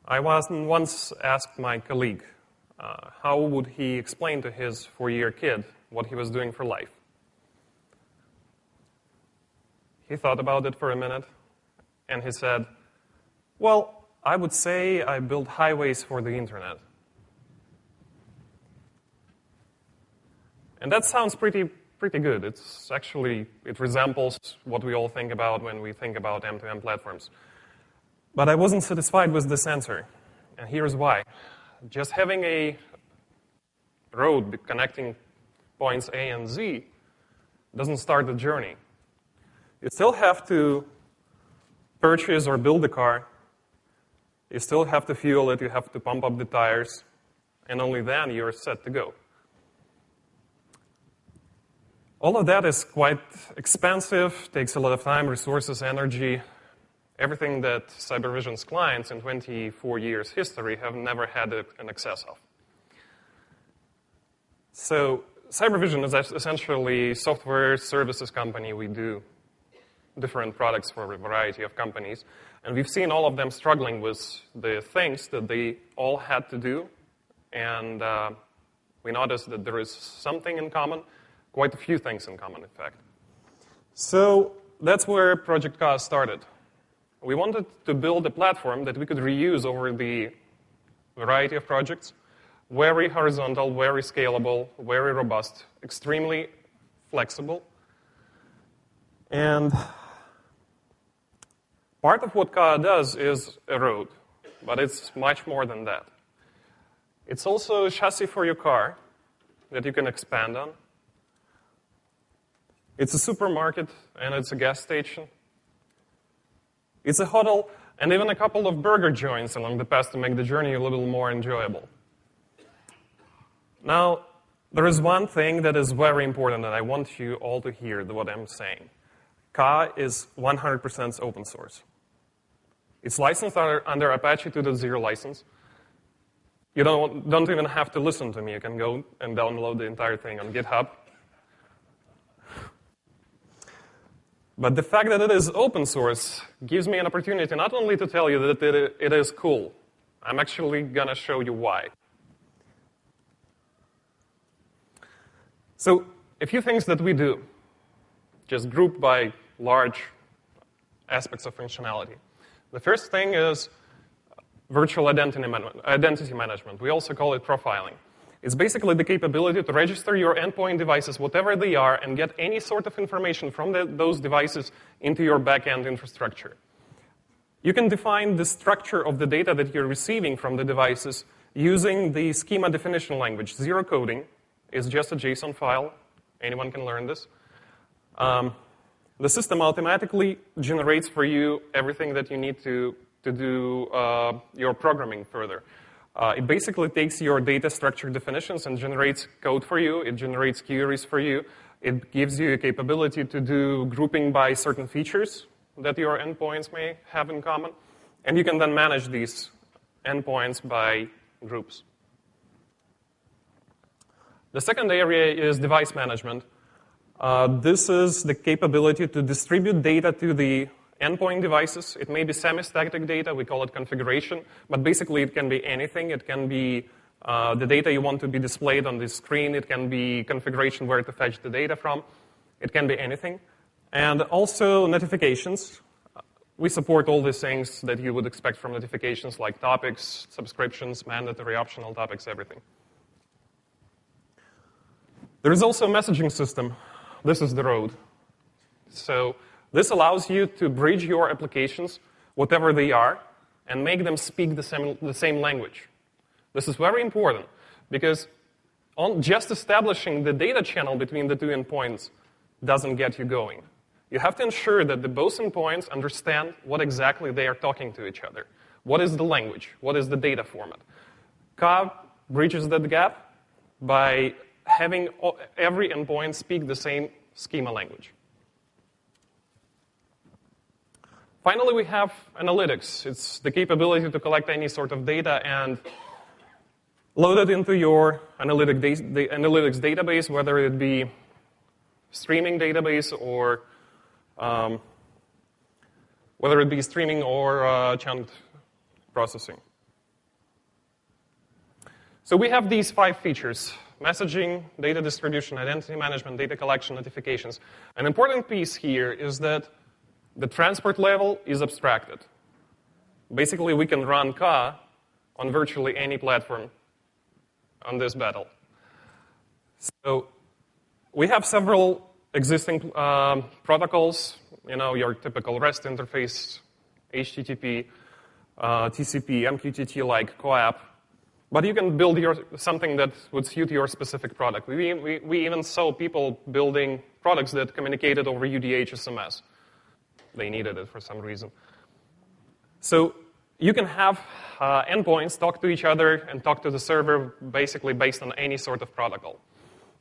I once asked my colleague, how would he explain to his 4-year kid what he was doing for life? He thought about it for a minute, and he said, well, I would say I build highways for the internet. And that sounds pretty good. It resembles what we all think about when we think about M2M platforms. But I wasn't satisfied with this answer, and here's why. Just having a road connecting points A and Z doesn't start the journey. You still have to purchase or build a car. You still have to fuel it. You have to pump up the tires. And only then you're set to go. All of that is quite expensive, takes a lot of time, resources, energy, everything that Cybervision's clients in 24 years history have never had an excess of. So Cybervision is essentially a software services company. We do different products for a variety of companies. And we've seen all of them struggling with the things that they all had to do. And we noticed that there is something in common, quite a few things in common, in fact. So that's where Project Ka started. We wanted to build a platform that we could reuse over the variety of projects, very horizontal, very scalable, very robust, extremely flexible. And part of what Ka does is a road, but it's much more than that. It's also a chassis for your car that you can expand on. It's a supermarket, and it's a gas station. It's a hotel, and even a couple of burger joints along the path to make the journey a little more enjoyable. Now, there is one thing that is very important, and I want you all to hear what I'm saying. Ka is 100% open source. It's licensed under Apache 2.0 license. You don't even have to listen to me. You can go and download the entire thing on GitHub. But the fact that it is open source gives me an opportunity not only to tell you that it is cool. I'm actually going to show you why. So a few things that we do, just grouped by large aspects of functionality. The first thing is virtual identity management. We also call it profiling. It's basically the capability to register your endpoint devices, whatever they are, and get any sort of information from those devices into your backend infrastructure. You can define the structure of the data that you're receiving from the devices using the schema definition language. Zero coding is just a JSON file. Anyone can learn this. The system automatically generates for you everything that you need to do your programming further. It basically takes your data structure definitions and generates code for you. It generates queries for you. It gives you a capability to do grouping by certain features that your endpoints may have in common. And you can then manage these endpoints by groups. The second area is device management. This is the capability to distribute data to the endpoint devices. It may be semi-static data. We call it configuration. But basically, it can be anything. It can be the data you want to be displayed on the screen. It can be configuration where to fetch the data from. It can be anything. And also notifications. We support all these things that you would expect from notifications, like topics, subscriptions, mandatory, optional topics, everything. There is also a messaging system. This is the road. So this allows you to bridge your applications, whatever they are, and make them speak the same language. This is very important because just establishing the data channel between the two endpoints doesn't get you going. You have to ensure that the both endpoints understand what exactly they are talking to each other. What is the language? What is the data format? Ka bridges that gap by having every endpoint speak the same schema language. Finally, we have analytics. It's the capability to collect any sort of data and load it into your analytics database, whether it be streaming database or whether it be streaming or chunk processing. So we have these 5 features: messaging, data distribution, identity management, data collection, notifications. An important piece here is that the transport level is abstracted. Basically, we can run Ka on virtually any platform on this battle. So we have several existing protocols, your typical REST interface, HTTP, TCP, MQTT like CoAP. But you can build something that would suit your specific product. We even saw people building products that communicated over UDH SMS. They needed it for some reason. So you can have endpoints talk to each other and talk to the server basically based on any sort of protocol.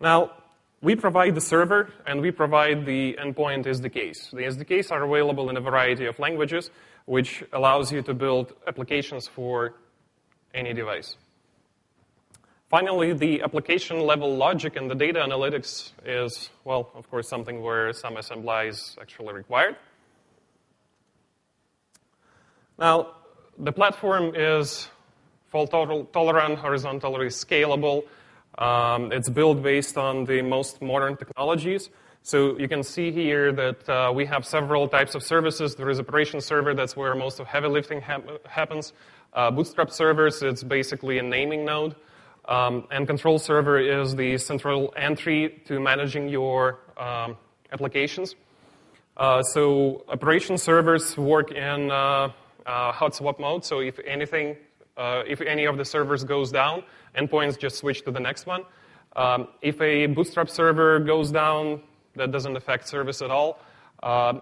Now, we provide the server, and we provide the endpoint SDKs. The SDKs are available in a variety of languages, which allows you to build applications for any device. Finally, the application-level logic and the data analytics is, well, of course, something where some assembly is actually required. Now, the platform is fault-tolerant, horizontally scalable. It's built based on the most modern technologies. So you can see here that we have several types of services. There is operation server, that's where most of heavy lifting happens. Bootstrap servers, it's basically a naming node. And control server is the central entry to managing your applications. So operation servers work in hot swap mode. So if any of the servers goes down, endpoints just switch to the next one. If a Bootstrap server goes down, that doesn't affect service at all.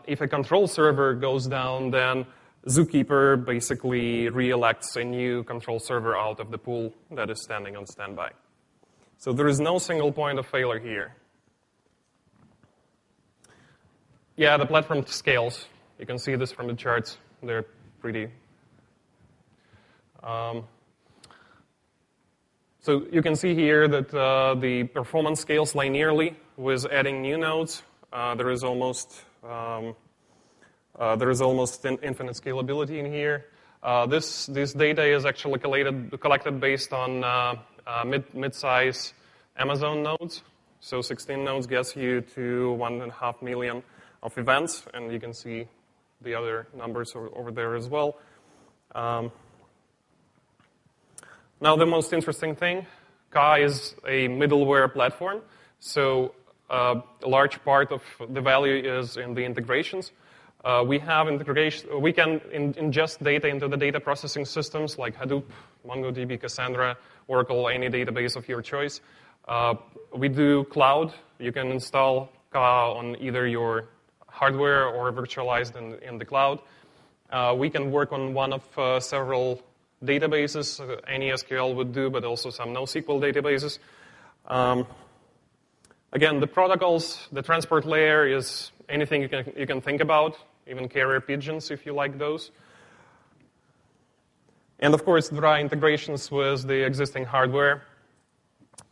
If a control server goes down, then Zookeeper basically re-elects a new control server out of the pool that is standing on standby. So there is no single point of failure here. Yeah, the platform scales. You can see this from the charts. They're pretty... So you can see here that the performance scales linearly with adding new nodes. There is almost infinite scalability in here. This data is actually collected based on mid-size Amazon nodes. So 16 nodes gets you to 1.5 million of events, and you can see the other numbers over there as well. Now, the most interesting thing, Ka is a middleware platform, so a large part of the value is in the integrations. We have integration. We can ingest data into the data processing systems like Hadoop, MongoDB, Cassandra, Oracle, any database of your choice. We do cloud. You can install Ka on either your hardware or virtualized in the cloud. We can work on one of several databases. Any SQL would do, but also some NoSQL databases. Again, the protocols, the transport layer is anything you can think about, even carrier pigeons if you like those. And of course, there are integrations with the existing hardware.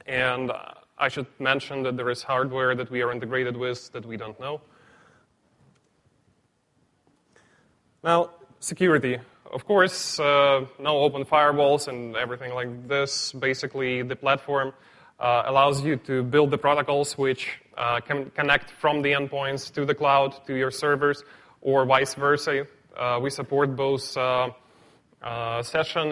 And I should mention that there is hardware that we are integrated with that we don't know. Now, security. Of course, no open firewalls and everything like this. Basically, the platform allows you to build the protocols which can connect from the endpoints to the cloud, to your servers, or vice versa. We support both session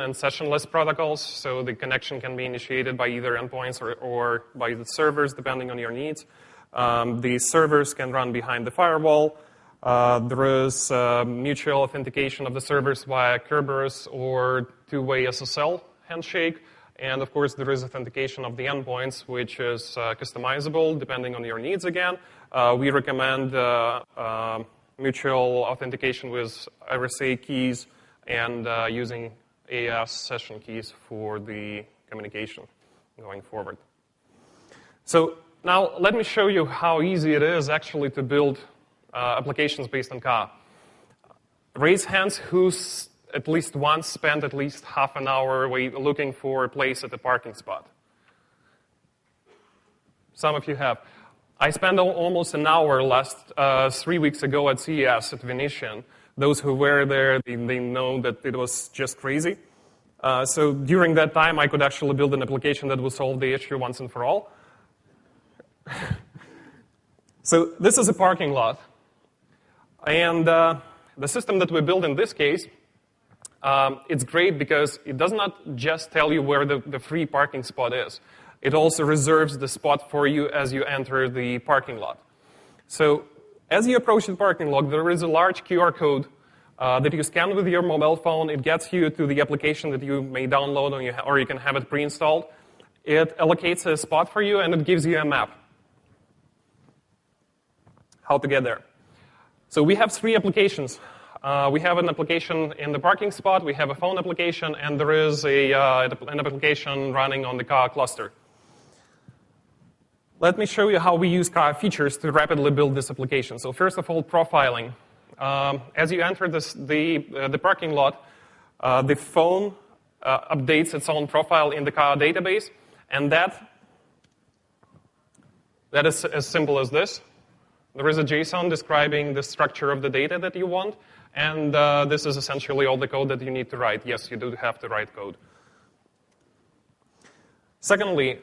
and sessionless protocols, so the connection can be initiated by either endpoints or by the servers, depending on your needs. The servers can run behind the firewall. There is mutual authentication of the servers via Kerberos or two-way SSL handshake. And of course, there is authentication of the endpoints, which is customizable depending on your needs again. We recommend mutual authentication with RSA keys and using AES session keys for the communication going forward. So now let me show you how easy it is actually to build applications based on Ka. Raise hands who's at least once spent at least half an hour looking for a place at the parking spot. Some of you have. I spent almost an hour last 3 weeks ago at CES at Venetian. Those who were there, they know that it was just crazy. So during that time, I could actually build an application that would solve the issue once and for all. So this is a parking lot. And the system that we built in this case, it's great because it does not just tell you where the free parking spot is. It also reserves the spot for you as you enter the parking lot. So as you approach the parking lot, there is a large QR code that you scan with your mobile phone. It gets you to the application that you may download or you can have it pre-installed. It allocates a spot for you, and it gives you a map. How to get there. So we have 3 applications. We have an application in the parking spot, we have a phone application, and there is an application running on the car cluster. Let me show you how we use car features to rapidly build this application. So first of all, profiling. As you enter the parking lot, the phone updates its own profile in the car database, and that is as simple as this. There is a JSON describing the structure of the data that you want, and this is essentially all the code that you need to write. Yes, you do have to write code. Secondly,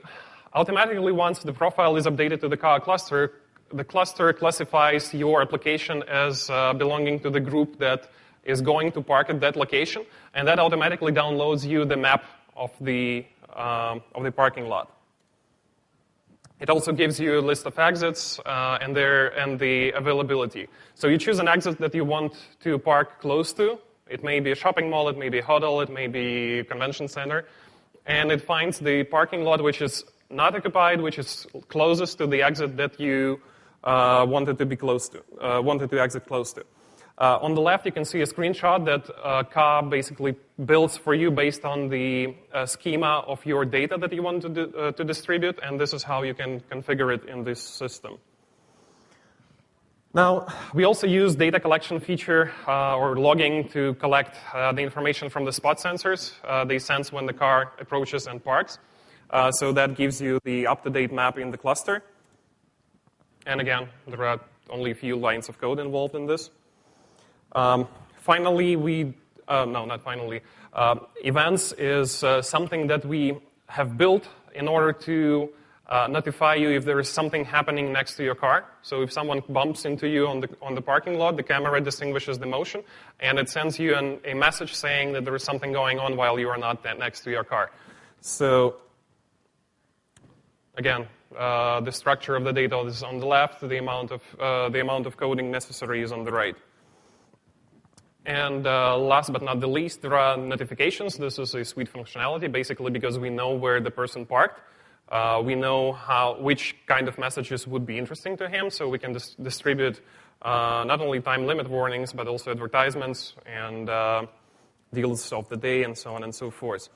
automatically once the profile is updated to the car cluster, the cluster classifies your application as belonging to the group that is going to park at that location, and that automatically downloads you the map of the parking lot. It also gives you a list of exits and the availability. So you choose an exit that you want to park close to. It may be a shopping mall, it may be a hotel, it may be a convention center. And it finds the parking lot which is not occupied, which is closest to the exit that you wanted to exit close to. On the left, you can see a screenshot that Ka basically builds for you based on the schema of your data that you want to distribute, and this is how you can configure it in this system. Now, we also use data collection feature or logging to collect the information from the spot sensors. They sense when the car approaches and parks. So that gives you the up-to-date map in the cluster. And again, there are only a few lines of code involved in this. Finally, events is something that we have built in order to notify you if there is something happening next to your car. So if someone bumps into you on the parking lot, the camera distinguishes the motion, and it sends you a message saying that there is something going on while you are not next to your car. So again, the structure of the data is on the left. The amount of coding necessary is on the right. And last but not the least, there are notifications. This is a sweet functionality, basically because we know where the person parked. We know which kind of messages would be interesting to him, so we can distribute not only time limit warnings, but also advertisements and deals of the day and so on and so forth.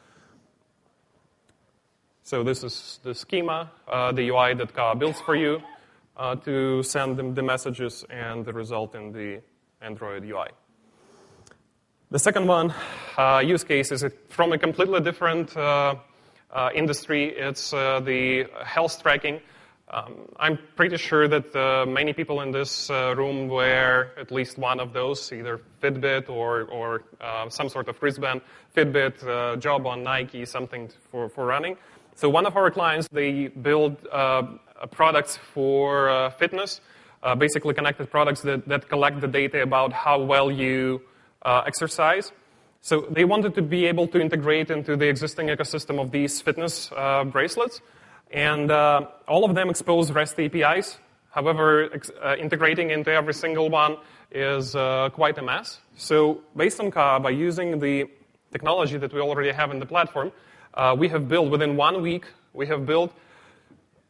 So this is the schema, the UI that Ka builds for you to send them the messages and the result in the Android UI. The second one, use case, is from a completely different industry. It's the health tracking. I'm pretty sure that many people in this room wear at least one of those, either Fitbit or some sort of wristband. Fitbit, job on Nike, something for running. So one of our clients, they build products for fitness, basically connected products that collect the data about how well you exercise. So they wanted to be able to integrate into the existing ecosystem of these fitness bracelets. And all of them expose REST APIs. However, integrating into every single one is quite a mess. So based on Ka, by using the technology that we already have in the platform, we have built, within 1 week, we have built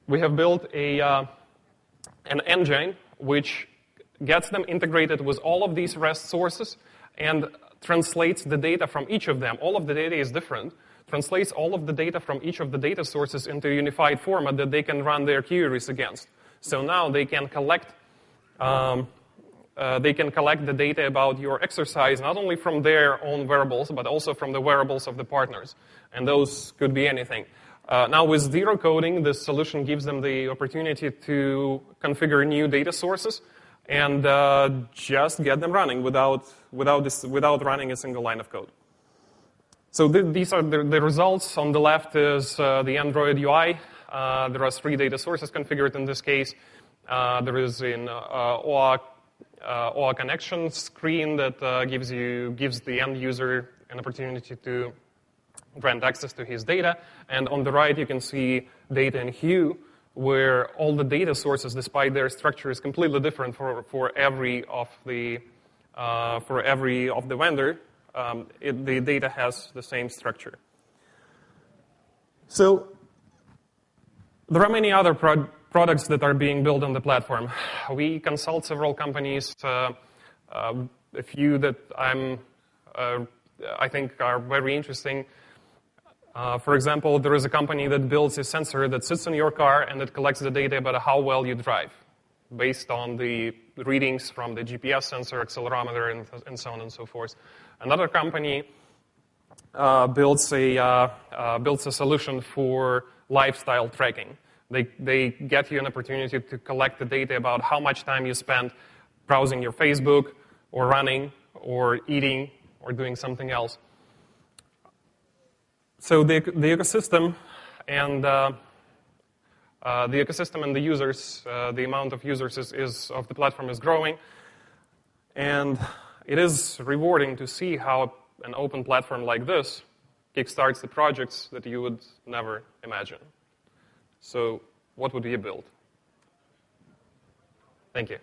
an engine which gets them integrated with all of these REST sources and translates the data from each of them. All of the data is different. Translates all of the data from each of the data sources into a unified format that they can run their queries against. So now they can collect the data about your exercise not only from their own wearables, but also from the wearables of the partners. And those could be anything. Now, with zero coding, this solution gives them the opportunity to configure new data sources and just get them running without running a single line of code. So these are the results. On the left is the Android UI. There are 3 data sources configured in this case. There is an OA connection screen that gives the end user an opportunity to grant access to his data. And on the right, you can see data in hue, where all the data sources, despite their structure, is completely different for every of the vendor. The data has the same structure. So there are many other products that are being built on the platform. We consult several companies. A few that I think are very interesting. For example, there is a company that builds a sensor that sits in your car and it collects the data about how well you drive, based on the readings from the GPS sensor, accelerometer, and so on and so forth. Another company builds a solution for lifestyle tracking. They get you an opportunity to collect the data about how much time you spend browsing your Facebook, or running, or eating, or doing something else. So the ecosystem and the users, the amount of users of the platform is growing, and it is rewarding to see how an open platform like this kickstarts the projects that you would never imagine. So what would you build? Thank you.